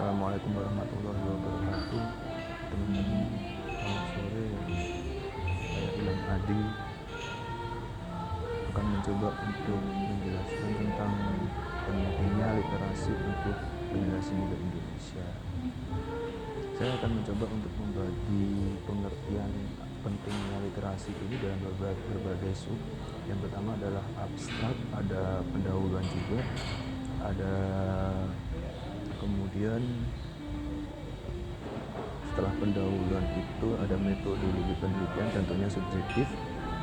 Assalamualaikum warahmatullahi wabarakatuh. Teman-teman, selamat sore. Saya Ilham Adi akan mencoba untuk menjelaskan tentang pentingnya literasi untuk generasi muda Indonesia. Saya akan mencoba untuk membagi pengertian pentingnya literasi ini dalam berbagai sub. Yang pertama adalah abstrak, ada pendahuluan juga, ada kemudian setelah pendahuluan itu ada metodologi penelitian, tentunya subjektif,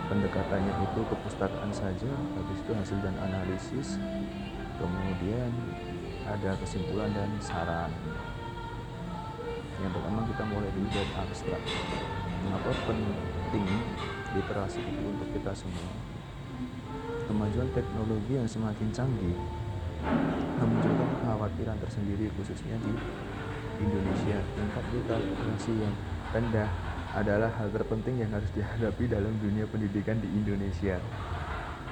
pendekatannya itu kepustakaan saja, habis itu hasil dan analisis, kemudian ada kesimpulan dan saran. Yang pertama kita mulai dulu dari abstrak. Mengapa penting literasi itu untuk kita semua? Kemajuan teknologi yang semakin canggih memunculkan kekhawatiran tersendiri khususnya di Indonesia. Tingkat literasi yang rendah adalah hal terpenting yang harus dihadapi dalam dunia pendidikan di Indonesia.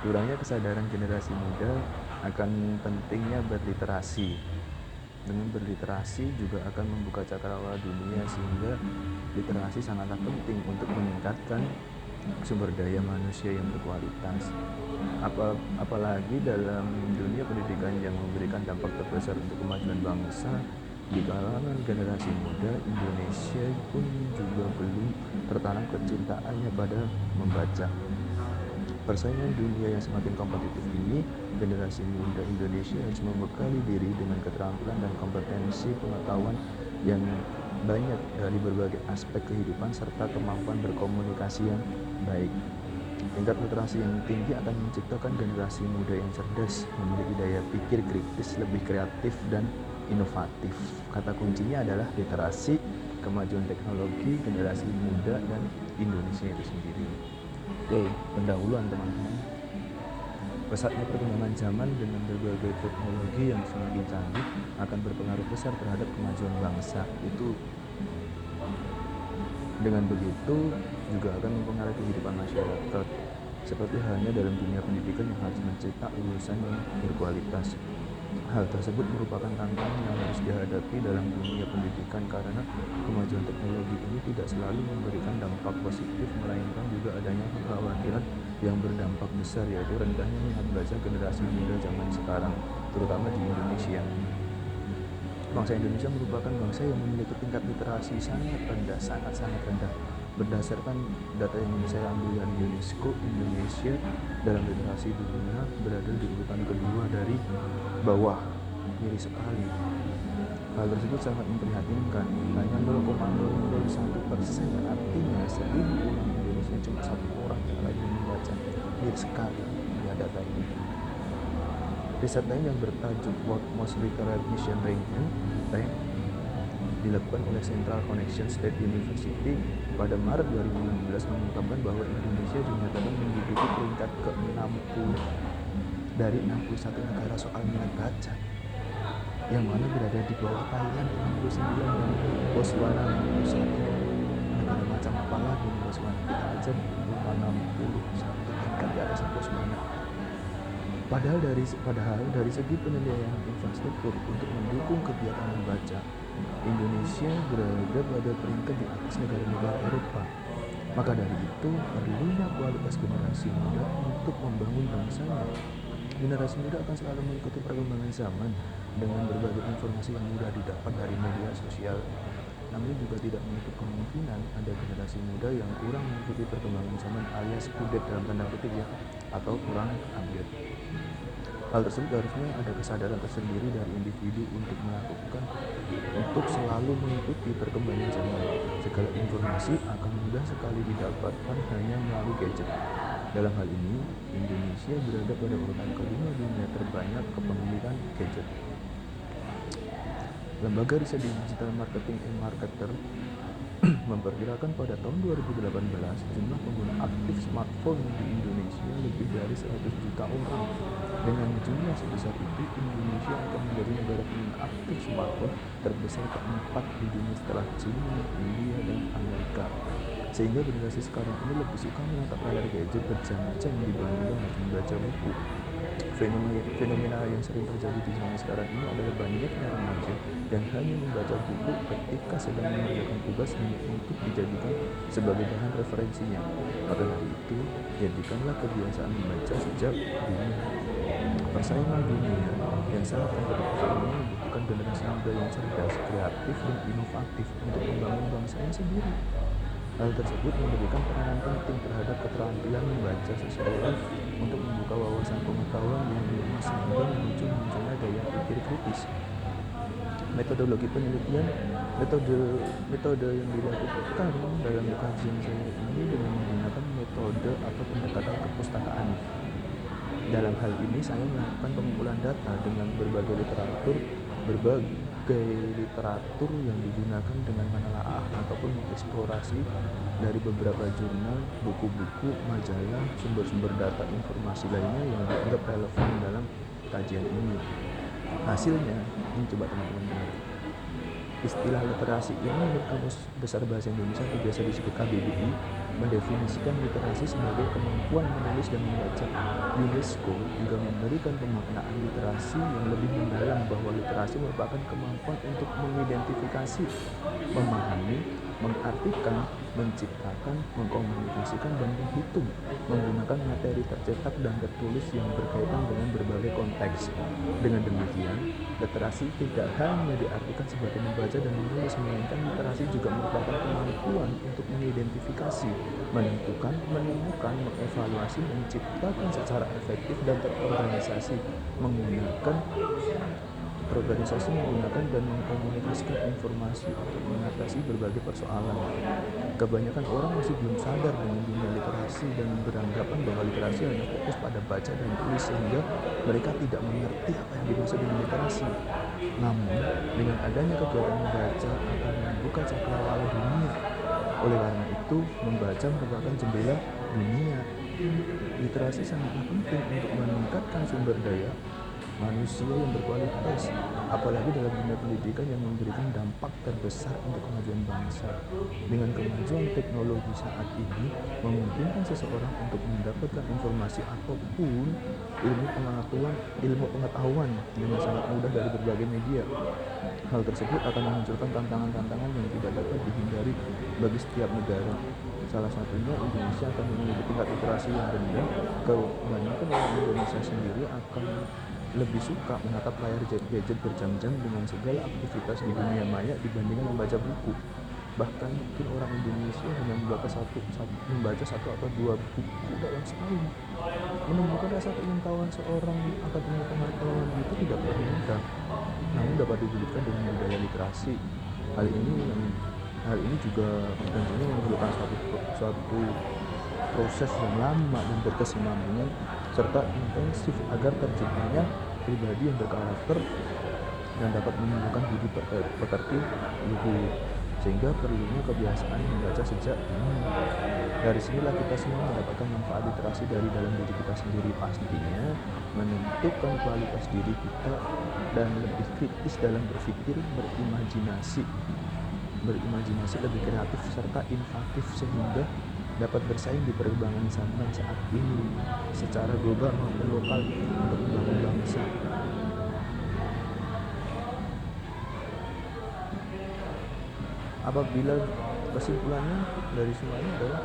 Kurangnya kesadaran generasi muda akan pentingnya berliterasi. Dengan berliterasi juga akan membuka cakrawala dunia, sehingga literasi sangatlah penting untuk meningkatkan sumber daya manusia yang berkualitas. Apalagi dalam dunia pendidikan yang memberikan dampak terbesar untuk kemajuan bangsa. Di kalangan generasi muda, Indonesia pun juga belum tertanam kecintaannya pada membaca. Persaingan dunia yang semakin kompetitif ini, generasi muda Indonesia harus membekali diri dengan keterampilan dan kompetensi pengetahuan yang banyak dari berbagai aspek kehidupan serta kemampuan berkomunikasi yang baik. Tingkat literasi yang tinggi akan menciptakan generasi muda yang cerdas, memiliki daya pikir kritis, lebih kreatif dan inovatif. Kata kuncinya adalah literasi, kemajuan teknologi, generasi muda, dan Indonesia itu sendiri. Oke, pendahuluan teman-teman. Pesatnya perkembangan zaman dengan berbagai teknologi yang semakin canggih akan berpengaruh besar terhadap kemajuan bangsa. Itu dengan begitu juga akan mempengaruhi kehidupan masyarakat. Seperti halnya dalam dunia pendidikan yang harus mencetak lulusan yang berkualitas. Hal tersebut merupakan tantangan yang harus dihadapi dalam dunia pendidikan karena kemajuan teknologi ini tidak selalu memberikan dampak positif, melainkan juga adanya kekhawatiran yang berdampak besar, yaitu rendahnya minat baca generasi muda zaman sekarang, terutama di Indonesia. Bangsa Indonesia merupakan bangsa yang memiliki tingkat literasi sangat rendah, sangat rendah. Berdasarkan data yang saya ambil dari UNESCO, Indonesia dalam literasi dunia berada di urutan kedua dari bawah, miris sekali. Hal tersebut sangat memprihatinkan. Hanya 0,001%, artinya 1000 orang Indonesia cuma 1 orang yang lagi membaca. Miris sekali ya data ini. Riset lain yang bertajuk World Most Literate Nation Ranking dilakukan oleh Central Connection State University pada Maret 2016 mengungkapkan bahwa Indonesia dinyatakan menduduki peringkat ke-60 dari 61 negara soal minat baca, yang mana berada di bawah Thailand 69 dan Botswana 61. Negara macam apa lagi di Botswana? Kita aja 61 tingkat di atas Botswana. Padahal dari segi penilaian infrastruktur untuk mendukung kegiatan membaca, Indonesia berada pada peringkat di atas negara-negara Eropa. Maka dari itu, perlunya kualitas generasi muda untuk membangun bangsanya. Generasi muda akan selalu mengikuti perkembangan zaman dengan berbagai informasi yang mudah didapat dari media sosial. Namun juga tidak menutup kemungkinan ada generasi muda yang kurang mengikuti perkembangan zaman alias kudet dalam tanda kutip ya, atau kurang update. Hal tersebut harusnya ada kesadaran tersendiri dari individu untuk selalu mengikuti perkembangan zaman. Segala informasi akan mudah sekali didapatkan hanya melalui gadget. Dalam hal ini, Indonesia berada pada urutan kelima dunia terbanyak kepemilikan gadget. Lembaga riset digital marketing eMarketer memperkirakan pada tahun 2018 jumlah pengguna aktif smartphone di Indonesia lebih dari 100 juta orang. Dengan jumlah sebesar itu, Indonesia akan menjadi negara pengguna aktif smartphone terbesar keempat di dunia setelah China, India, dan Amerika. Sehingga generasi sekarang ini lebih suka menatap layar gadget berjam-jam dibandingkan membaca buku. Fenomena yang sering terjadi di zaman sekarang ini adalah banyaknya remaja dan hanya membaca buku ketika sedang mengerjakan tugas hanya untuk dijadikan sebagai bahan referensinya. Maka dari itu, jadikanlah kebiasaan membaca sejak dini. Persaingan dunia yang sangat kompetitif ini membutuhkan generasi muda yang cerdas, kreatif, dan inovatif untuk membangun bangsanya sendiri. Hal tersebut memberikan peranan penting terhadap keterampilan membaca seseorang untuk membuka wawasan pengetahuan yang luas sehingga memicu munculnya daya pikir kritis. Metodologi penelitian, metode yang dilakukan dalam kajian saya ini dengan menggunakan metode atau pendekatan kepustakaan. Dalam hal ini saya melakukan pengumpulan data dengan berbagai literatur yang digunakan dengan menelaah ataupun mengeksplorasi dari beberapa jurnal, buku-buku, majalah, sumber-sumber data informasi lainnya yang dianggap relevan dalam kajian ini. Hasilnya, ini coba teman-teman dengar. Istilah literasi ini menurut Kamus Besar Bahasa Indonesia atau biasa disebut KBBI mendefinisikan literasi sebagai kemampuan menulis dan membaca. UNESCO juga memberikan pemaknaan literasi yang lebih mendalam bahwa literasi merupakan kemampuan untuk mengidentifikasi, memahami, mengartikan, menciptakan, mengkomunikasikan, dan menghitung menggunakan materi tercetak dan tertulis yang berkaitan dengan berbagai konteks. Dengan demikian, literasi tidak hanya diartikan sebagai membaca dan menulis, melainkan literasi juga merupakan kemampuan untuk mengidentifikasi, menentukan, menemukan, mengevaluasi, menciptakan secara efektif dan terorganisasi menggunakan dan mengkomunikasikan informasi untuk mengatasi berbagai persoalan. Kebanyakan orang masih belum sadar dengan dunia literasi dan beranggapan bahwa literasi hanya fokus pada baca dan tulis sehingga mereka tidak mengerti apa yang dimaksud dengan literasi. Namun, dengan adanya kegiatan membaca akan membuka cakrawala dunia. Oleh karena itu, membaca merupakan jendela dunia. Literasi sangatlah penting untuk meningkatkan sumber daya manusia yang berkualitas, apalagi dalam dunia pendidikan yang memberikan dampak terbesar untuk kemajuan bangsa. Dengan kemajuan teknologi saat ini, memungkinkan seseorang untuk mendapatkan informasi ataupun ilmu pengetahuan dengan sangat mudah dari berbagai media. Hal tersebut akan memunculkan tantangan-tantangan yang tidak dapat dihindari bagi setiap negara. Salah satunya Indonesia akan memiliki tingkat literasi yang rendah. Kebanyakan orang Indonesia sendiri akan lebih suka menatap layar gadget berjam-jam dengan segala aktivitas di dunia maya dibandingkan membaca buku. Bahkan mungkin orang Indonesia hanya membaca satu atau dua buku dalam setahun. Menemukan rasa keingin seorang akademik pengetahuan itu tidak pernah mudah, namun dapat diwujudkan dengan budaya literasi. Hal ini juga tentunya memerlukan suatu proses yang lama dan berkesinambungan serta intensif agar terciptanya pribadi yang berkarakter dan dapat menimbulkan budi pekerti luhur, sehingga perlunya kebiasaan membaca sejak dini. Dari sinilah kita semua mendapatkan manfaat literasi dari dalam diri kita sendiri, pastinya menentukan kualitas diri kita dan lebih kritis dalam berpikir, berimajinasi lebih kreatif serta inovatif sehingga dapat bersaing di perkembangan zaman saat ini secara global maupun lokal untuk membangun bangsa. Apabila kesimpulannya dari semuanya adalah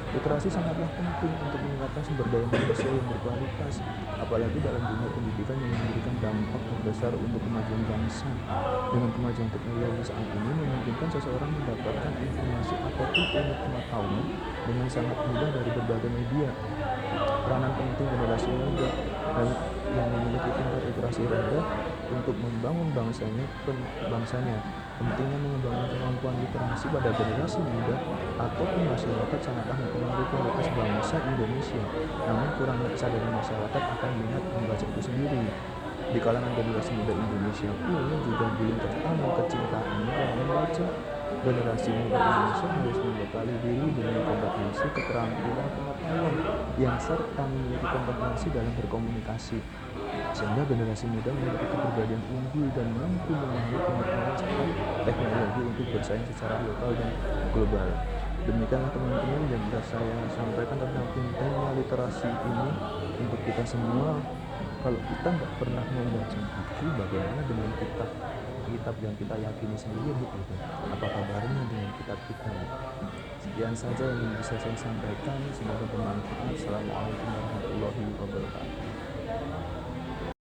literasi sangatlah penting untuk meningkatkan sumber daya manusia yang berkualitas, apalagi dalam dunia pendidikan yang memberikan dampak terbesar untuk kemajuan bangsa. Dengan kemajuan teknologi saat ini memungkinkan seseorang mendapatkan informasi ataupun ilmu pengetahuan dengan sangat mudah dari berbagai media. Peranan penting generasi muda yang memiliki tingkat literasi rendah untuk membangun bangsanya. Pentingnya mengembangkan kemampuan literasi pada generasi muda ataupun masyarakat sangatlah mempengaruhi kualitas bangsa Indonesia. Namun kurangnya kesadaran masyarakat akan minat membaca itu sendiri. Di kalangan generasi muda Indonesia pun juga belum tertanam kecintaannya dalam membaca. Generasi muda Indonesia harus membekali diri dengan kompetensi, keterampilan, pengetahuan yang serta memiliki kompetensi dalam berkomunikasi, sehingga generasi muda memiliki kepribadian unggul dan mampu memahami pengetahuan serta teknologi untuk bersaing secara lokal dan global. Demikianlah teman-teman yang bisa saya sampaikan tentang pentingnya literasi ini untuk kita semua. Kalau kita nggak pernah membaca buku, bagaimana dengan kita kitab yang kita yakini sendiri gitu. Apa kabarnya dengan kitab kita? Sekian saja yang bisa saya sampaikan, semoga bermanfaat. Assalamualaikum warahmatullahi wabarakatuh.